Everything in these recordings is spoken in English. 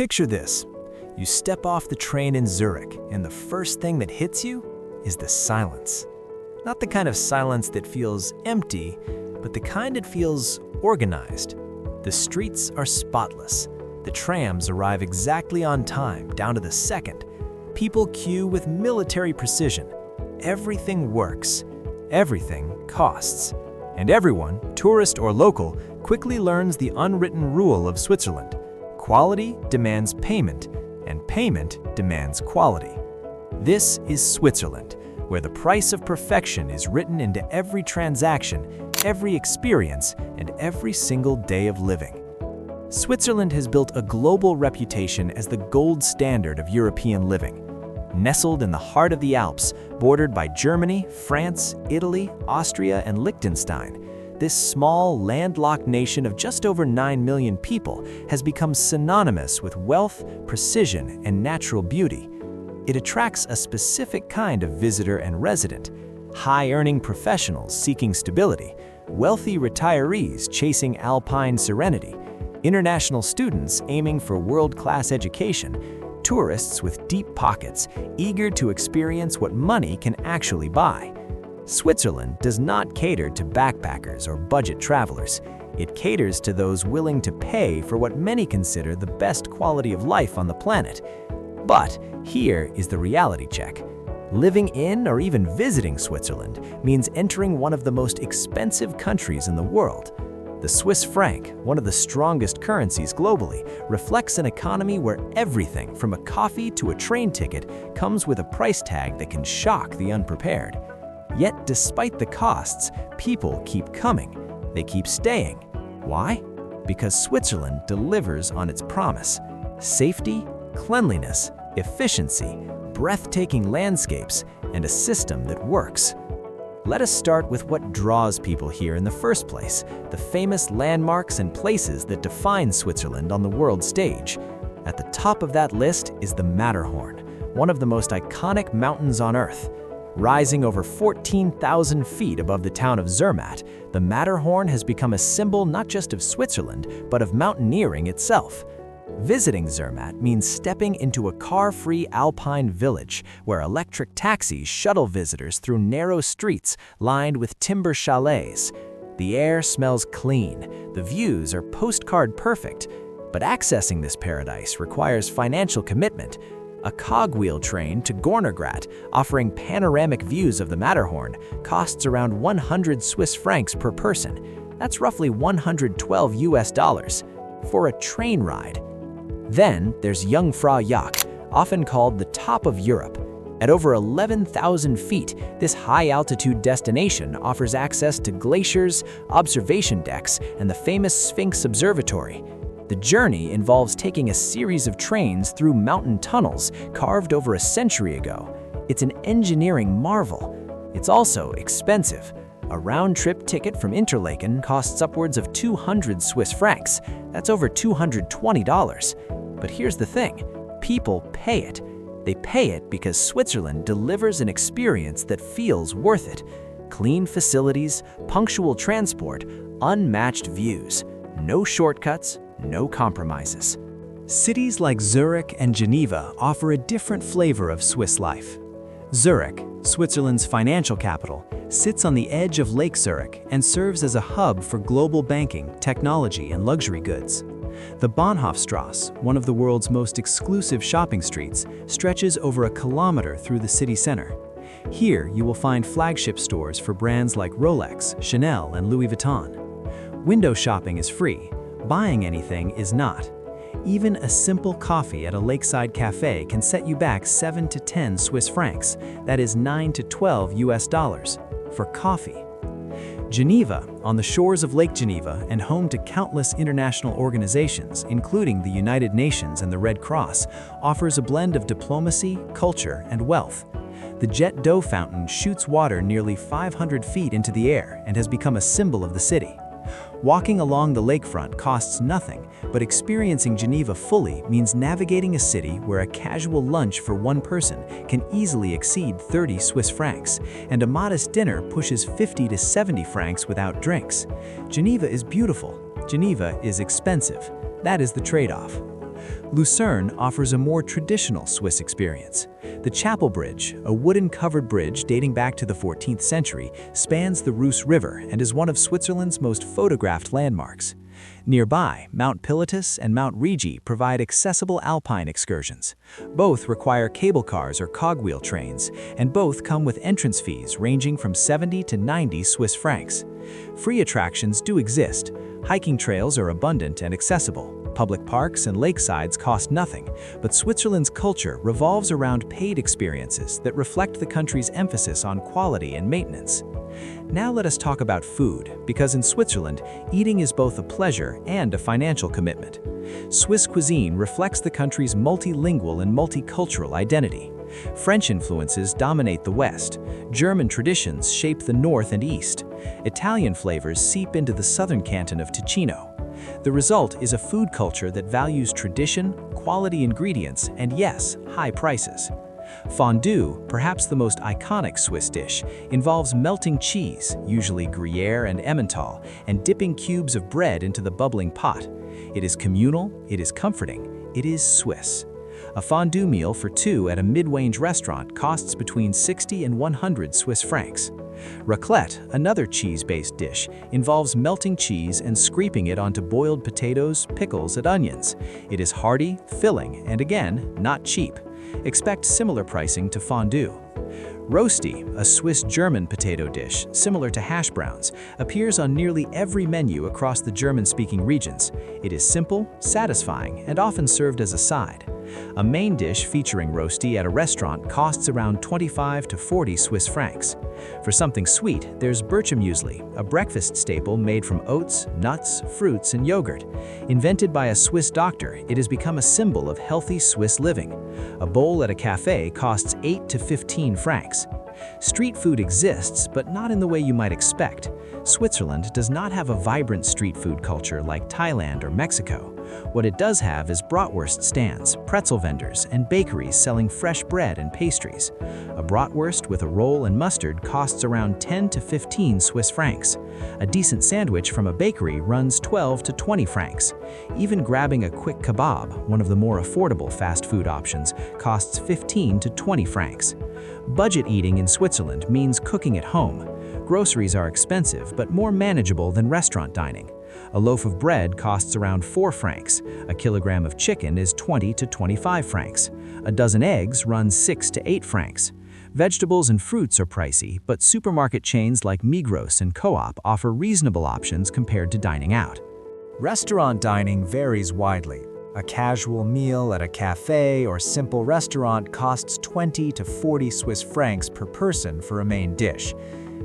Picture this. You step off the train in Zurich, and the first thing that hits you is the silence. Not the kind of silence that feels empty, but the kind that feels organized. The streets are spotless. The trams arrive exactly on time, down to the second. People queue with military precision. Everything works. Everything costs. And everyone, tourist or local, quickly learns the unwritten rule of Switzerland. Quality demands payment, and payment demands quality. This is Switzerland, where the price of perfection is written into every transaction, every experience, and every single day of living. Switzerland has built a global reputation as the gold standard of European living. Nestled in the heart of the Alps, bordered by Germany, France, Italy, Austria, and Liechtenstein, this small, landlocked nation of just over 9 million people has become synonymous with wealth, precision, and natural beauty. It attracts a specific kind of visitor and resident: high-earning professionals seeking stability, wealthy retirees chasing alpine serenity, international students aiming for world-class education, tourists with deep pockets eager to experience what money can actually buy. Switzerland does not cater to backpackers or budget travelers. It caters to those willing to pay for what many consider the best quality of life on the planet. But here is the reality check. Living in or even visiting Switzerland means entering one of the most expensive countries in the world. The Swiss franc, one of the strongest currencies globally, reflects an economy where everything from a coffee to a train ticket comes with a price tag that can shock the unprepared. Yet despite the costs, people keep coming. They keep staying. Why? Because Switzerland delivers on its promise. Safety, cleanliness, efficiency, breathtaking landscapes, and a system that works. Let us start with what draws people here in the first place, the famous landmarks and places that define Switzerland on the world stage. At the top of that list is the Matterhorn, one of the most iconic mountains on Earth. Rising over 14,000 feet above the town of Zermatt, the Matterhorn has become a symbol not just of Switzerland, but of mountaineering itself. Visiting Zermatt means stepping into a car-free alpine village where electric taxis shuttle visitors through narrow streets lined with timber chalets. The air smells clean, the views are postcard perfect, but accessing this paradise requires financial commitment. A cogwheel train to Gornergrat, offering panoramic views of the Matterhorn, costs around 100 Swiss francs per person. That's roughly $112 for a train ride. Then there's Jungfraujoch, often called the top of Europe. At over 11,000 feet, this high-altitude destination offers access to glaciers, observation decks, and the famous Sphinx Observatory. The journey involves taking a series of trains through mountain tunnels carved over a century ago. It's an engineering marvel. It's also expensive. A round-trip ticket from Interlaken costs upwards of 200 Swiss francs. That's over $220. But here's the thing. People pay it. They pay it because Switzerland delivers an experience that feels worth it. Clean facilities, punctual transport, unmatched views. No shortcuts, no compromises. Cities like Zurich and Geneva offer a different flavor of Swiss life. Zurich, Switzerland's financial capital, sits on the edge of Lake Zurich and serves as a hub for global banking, technology, and luxury goods. The Bahnhofstrasse, one of the world's most exclusive shopping streets, stretches over a kilometer through the city center. Here, you will find flagship stores for brands like Rolex, Chanel, and Louis Vuitton. Window shopping is free. Buying anything is not. Even a simple coffee at a lakeside cafe can set you back 7 to 10 Swiss francs, that is 9 to 12 US, for coffee. Geneva, on the shores of Lake Geneva and home to countless international organizations, including the United Nations and the Red Cross, offers a blend of diplomacy, culture, and wealth. The Jet d'eau fountain shoots water nearly 500 feet into the air and has become a symbol of the city. Walking along the lakefront costs nothing, but experiencing Geneva fully means navigating a city where a casual lunch for one person can easily exceed 30 Swiss francs, and a modest dinner pushes 50 to 70 francs without drinks. Geneva is beautiful. Geneva is expensive. That is the trade-off. Lucerne offers a more traditional Swiss experience. The Chapel Bridge, a wooden-covered bridge dating back to the 14th century, spans the Reuss River and is one of Switzerland's most photographed landmarks. Nearby, Mount Pilatus and Mount Rigi provide accessible alpine excursions. Both require cable cars or cogwheel trains, and both come with entrance fees ranging from 70 to 90 Swiss francs. Free attractions do exist. Hiking trails are abundant and accessible. Public parks and lakesides cost nothing, but Switzerland's culture revolves around paid experiences that reflect the country's emphasis on quality and maintenance. Now let us talk about food, because in Switzerland, eating is both a pleasure and a financial commitment. Swiss cuisine reflects the country's multilingual and multicultural identity. French influences dominate the West. German traditions shape the North and East. Italian flavors seep into the southern canton of Ticino. The result is a food culture that values tradition, quality ingredients, and yes, high prices. Fondue, perhaps the most iconic Swiss dish, involves melting cheese, usually Gruyere and Emmental, and dipping cubes of bread into the bubbling pot. It is communal, it is comforting, it is Swiss. A fondue meal for two at a mid-range restaurant costs between 60 and 100 Swiss francs. Raclette, another cheese-based dish, involves melting cheese and scraping it onto boiled potatoes, pickles, and onions. It is hearty, filling, and again, not cheap. Expect similar pricing to fondue. Rosti, a Swiss-German potato dish, similar to hash browns, appears on nearly every menu across the German-speaking regions. It is simple, satisfying, and often served as a side. A main dish featuring rosti at a restaurant costs around 25 to 40 Swiss francs. For something sweet, there's bircher muesli, a breakfast staple made from oats, nuts, fruits, and yogurt. Invented by a Swiss doctor, it has become a symbol of healthy Swiss living. A bowl at a cafe costs 8 to 15 francs. Street food exists, but not in the way you might expect. Switzerland does not have a vibrant street food culture like Thailand or Mexico. What it does have is bratwurst stands, pretzel vendors, and bakeries selling fresh bread and pastries. A bratwurst with a roll and mustard costs around 10 to 15 Swiss francs. A decent sandwich from a bakery runs 12 to 20 francs. Even grabbing a quick kebab, one of the more affordable fast food options, costs 15 to 20 francs. Budget eating in Switzerland means cooking at home. Groceries are expensive, but more manageable than restaurant dining. A loaf of bread costs around 4 francs. A kilogram of chicken is 20 to 25 francs. A dozen eggs runs 6 to 8 francs. Vegetables and fruits are pricey, but supermarket chains like Migros and Co-op offer reasonable options compared to dining out. Restaurant dining varies widely. A casual meal at a cafe or simple restaurant costs 20 to 40 Swiss francs per person for a main dish.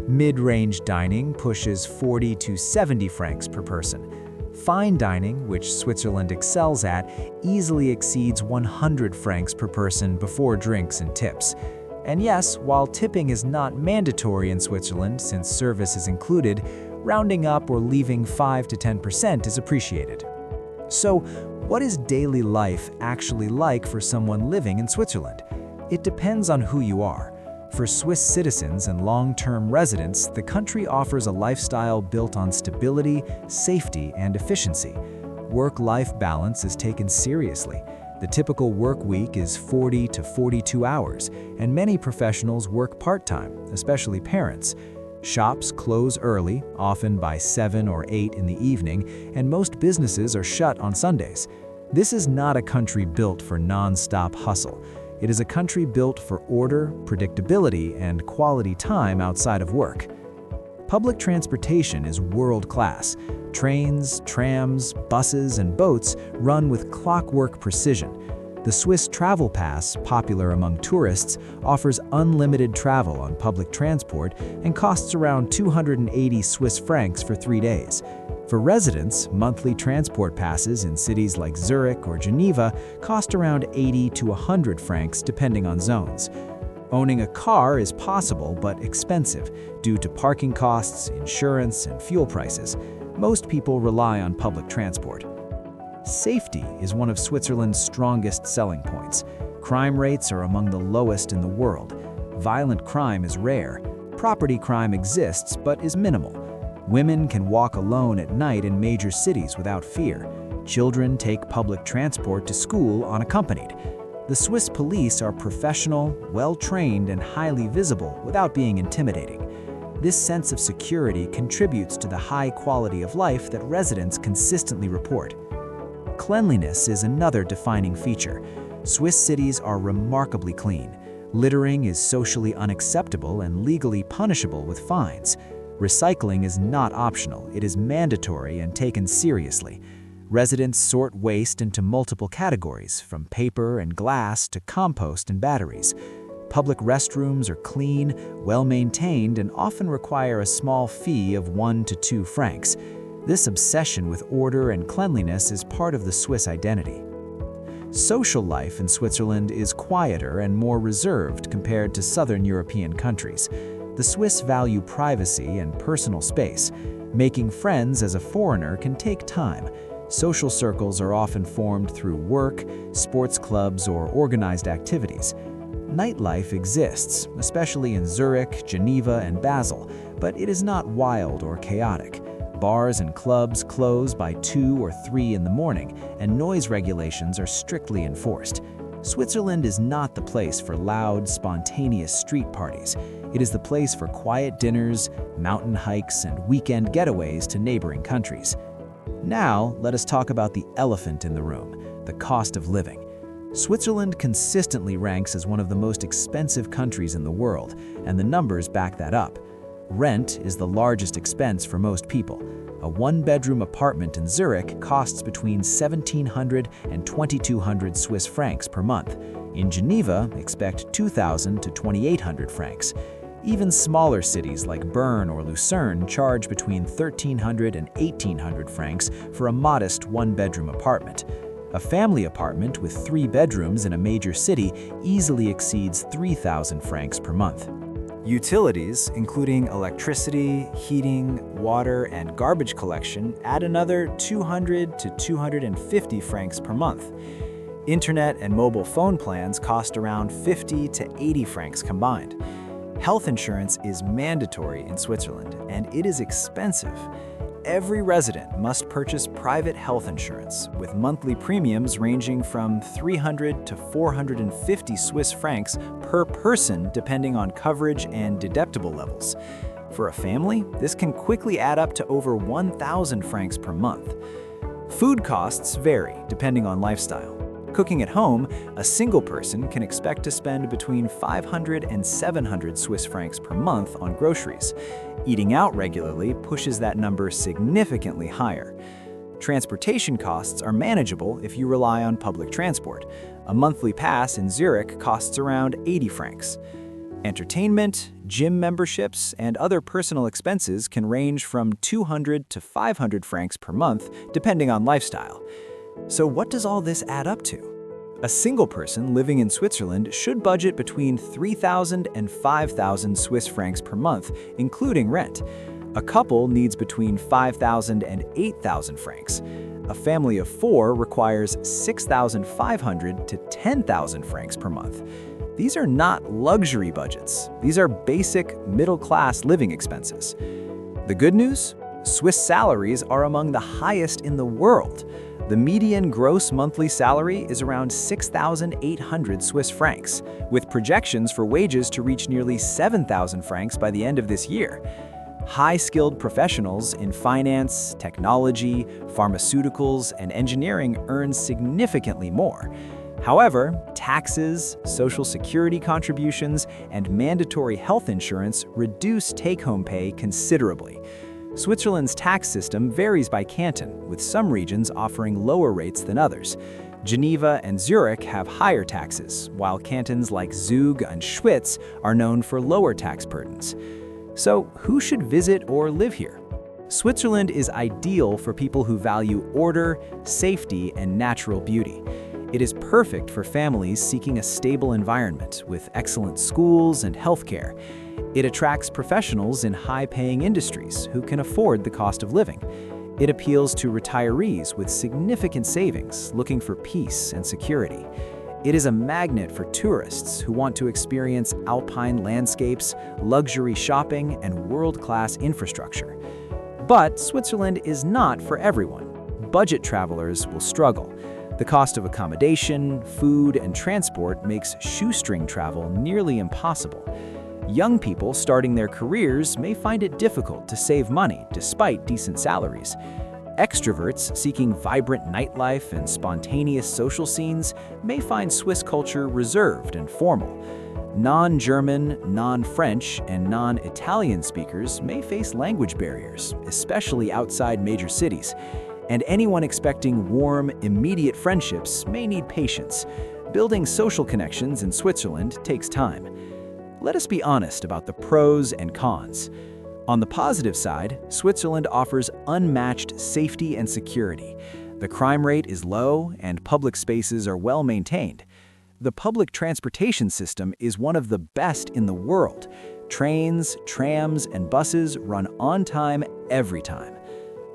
Mid-range dining pushes 40 to 70 francs per person. Fine dining, which Switzerland excels at, easily exceeds 100 francs per person before drinks and tips. And yes, while tipping is not mandatory in Switzerland since service is included, rounding up or leaving 5 to 10% is appreciated. So, what is daily life actually like for someone living in Switzerland? It depends on who you are. For Swiss citizens and long-term residents, the country offers a lifestyle built on stability, safety, and efficiency. Work-life balance is taken seriously. The typical work week is 40 to 42 hours, and many professionals work part-time, especially parents. Shops close early, often by 7 or 8 in the evening, and most businesses are shut on Sundays. This is not a country built for non-stop hustle. It is a country built for order, predictability, and quality time outside of work. Public transportation is world-class. Trains, trams, buses, and boats run with clockwork precision. The Swiss Travel Pass, popular among tourists, offers unlimited travel on public transport and costs around 280 Swiss francs for 3 days. For residents, monthly transport passes in cities like Zurich or Geneva cost around 80 to 100 francs depending on zones. Owning a car is possible but expensive due to parking costs, insurance, and fuel prices. Most people rely on public transport. Safety is one of Switzerland's strongest selling points. Crime rates are among the lowest in the world. Violent crime is rare. Property crime exists but is minimal. Women can walk alone at night in major cities without fear. Children take public transport to school unaccompanied. The Swiss police are professional, well-trained, and highly visible without being intimidating. This sense of security contributes to the high quality of life that residents consistently report. Cleanliness is another defining feature. Swiss cities are remarkably clean. Littering is socially unacceptable and legally punishable with fines. Recycling is not optional, it is mandatory and taken seriously. Residents sort waste into multiple categories, from paper and glass to compost and batteries. Public restrooms are clean, well-maintained, and often require a small fee of 1 to 2 francs. This obsession with order and cleanliness is part of the Swiss identity. Social life in Switzerland is quieter and more reserved compared to southern European countries. The Swiss value privacy and personal space. Making friends as a foreigner can take time. Social circles are often formed through work, sports clubs, or organized activities. Nightlife exists, especially in Zurich, Geneva, and Basel, but it is not wild or chaotic. Bars and clubs close by 2 or 3 in the morning, and noise regulations are strictly enforced. Switzerland is not the place for loud, spontaneous street parties. It is the place for quiet dinners, mountain hikes, and weekend getaways to neighboring countries. Now, let us talk about the elephant in the room, the cost of living. Switzerland consistently ranks as one of the most expensive countries in the world, and the numbers back that up. Rent is the largest expense for most people. A one-bedroom apartment in Zurich costs between 1,700 and 2,200 Swiss francs per month. In Geneva, expect 2,000 to 2,800 francs. Even smaller cities like Bern or Lucerne charge between 1,300 and 1,800 francs for a modest one-bedroom apartment. A family apartment with 3 bedrooms in a major city easily exceeds 3,000 francs per month. Utilities, including electricity, heating, water, and garbage collection, add another 200 to 250 francs per month. Internet and mobile phone plans cost around 50 to 80 francs combined. Health insurance is mandatory in Switzerland, and it is expensive. Every resident must purchase private health insurance, with monthly premiums ranging from 300 to 450 Swiss francs per person depending on coverage and deductible levels. For a family, this can quickly add up to over 1,000 francs per month. Food costs vary depending on lifestyle. Cooking at home, a single person can expect to spend between 500 and 700 Swiss francs per month on groceries. Eating out regularly pushes that number significantly higher. Transportation costs are manageable if you rely on public transport. A monthly pass in Zurich costs around 80 francs. Entertainment, gym memberships, and other personal expenses can range from 200 to 500 francs per month, depending on lifestyle. So what does all this add up to? A single person living in Switzerland should budget between 3,000 and 5,000 Swiss francs per month, including rent. A couple needs between 5,000 and 8,000 francs. A family of 4 requires 6,500 to 10,000 francs per month. These are not luxury budgets. These are basic middle-class living expenses. The good news? Swiss salaries are among the highest in the world. The median gross monthly salary is around 6,800 Swiss francs, with projections for wages to reach nearly 7,000 francs by the end of this year. High-skilled professionals in finance, technology, pharmaceuticals, and engineering earn significantly more. However, taxes, social security contributions, and mandatory health insurance reduce take-home pay considerably. Switzerland's tax system varies by canton, with some regions offering lower rates than others. Geneva and Zurich have higher taxes, while cantons like Zug and Schwyz are known for lower tax burdens. So, who should visit or live here? Switzerland is ideal for people who value order, safety, and natural beauty. It is perfect for families seeking a stable environment with excellent schools and healthcare. It attracts professionals in high-paying industries who can afford the cost of living. It appeals to retirees with significant savings looking for peace and security. It is a magnet for tourists who want to experience alpine landscapes, luxury shopping, and world-class infrastructure. But Switzerland is not for everyone. budget travelers will struggle. The cost of accommodation, food, and transport makes shoestring travel nearly impossible. Young people starting their careers may find it difficult to save money despite decent salaries. Extroverts seeking vibrant nightlife and spontaneous social scenes may find Swiss culture reserved and formal. Non-German, non-French, and non-Italian speakers may face language barriers, especially outside major cities. And anyone expecting warm, immediate friendships may need patience. Building social connections in Switzerland takes time. Let us be honest about the pros and cons. On the positive side, Switzerland offers unmatched safety and security. The crime rate is low and public spaces are well maintained. The public transportation system is one of the best in the world. Trains, trams, and buses run on time every time.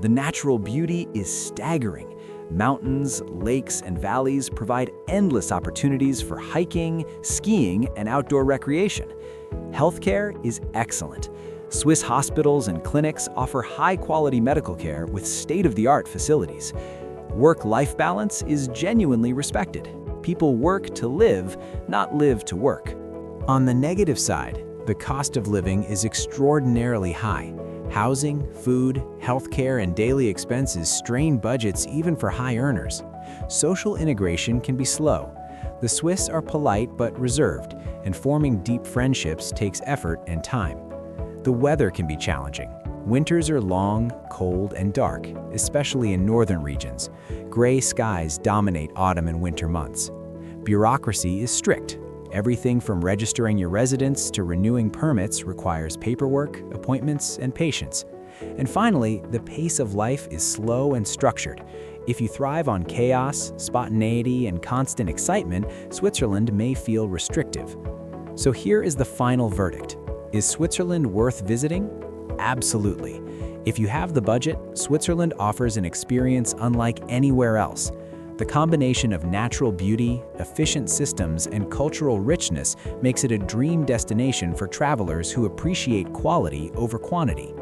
The natural beauty is staggering. Mountains, lakes, and valleys provide endless opportunities for hiking, skiing, and outdoor recreation. Healthcare is excellent. Swiss hospitals and clinics offer high-quality medical care with state-of-the-art facilities. Work-life balance is genuinely respected. People work to live, not live to work. On the negative side, the cost of living is extraordinarily high. Housing, food, healthcare, and daily expenses strain budgets even for high earners. Social integration can be slow. The Swiss are polite but reserved, and forming deep friendships takes effort and time. The weather can be challenging. Winters are long, cold, and dark, especially in northern regions. Gray skies dominate autumn and winter months. Bureaucracy is strict. Everything from registering your residence to renewing permits requires paperwork, appointments, and patience. And finally, the pace of life is slow and structured. If you thrive on chaos, spontaneity, and constant excitement, Switzerland may feel restrictive. So here is the final verdict. Is Switzerland worth visiting? Absolutely. If you have the budget, Switzerland offers an experience unlike anywhere else. The combination of natural beauty, efficient systems, and cultural richness makes it a dream destination for travelers who appreciate quality over quantity.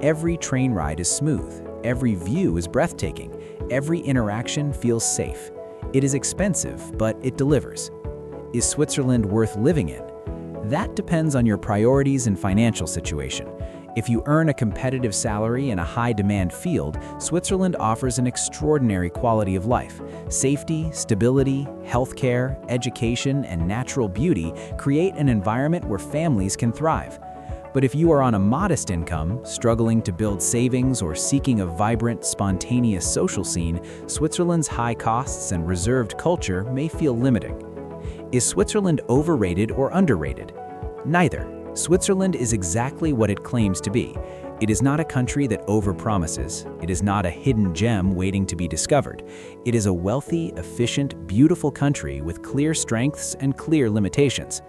Every train ride is smooth, every view is breathtaking, every interaction feels safe. It is expensive, but it delivers. Is Switzerland worth living in? That depends on your priorities and financial situation. If you earn a competitive salary in a high-demand field, Switzerland offers an extraordinary quality of life. Safety, stability, healthcare, education, and natural beauty create an environment where families can thrive. But if you are on a modest income, struggling to build savings, or seeking a vibrant, spontaneous social scene, Switzerland's high costs and reserved culture may feel limiting. Is Switzerland overrated or underrated? Neither. Switzerland is exactly what it claims to be. It is not a country that overpromises. It is not a hidden gem waiting to be discovered. It is a wealthy, efficient, beautiful country with clear strengths and clear limitations.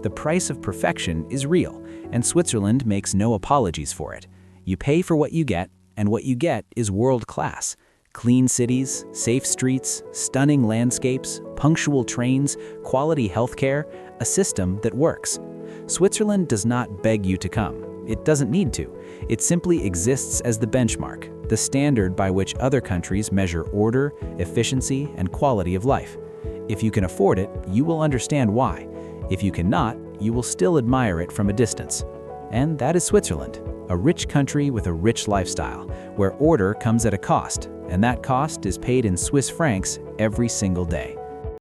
The price of perfection is real, and Switzerland makes no apologies for it. You pay for what you get, and what you get is world-class. Clean cities, safe streets, stunning landscapes, punctual trains, quality healthcare, a system that works. Switzerland does not beg you to come. It doesn't need to. It simply exists as the benchmark, the standard by which other countries measure order, efficiency, and quality of life. If you can afford it, you will understand why. If you cannot, you will still admire it from a distance. And that is Switzerland, a rich country with a rich lifestyle, where order comes at a cost, and that cost is paid in Swiss francs every single day.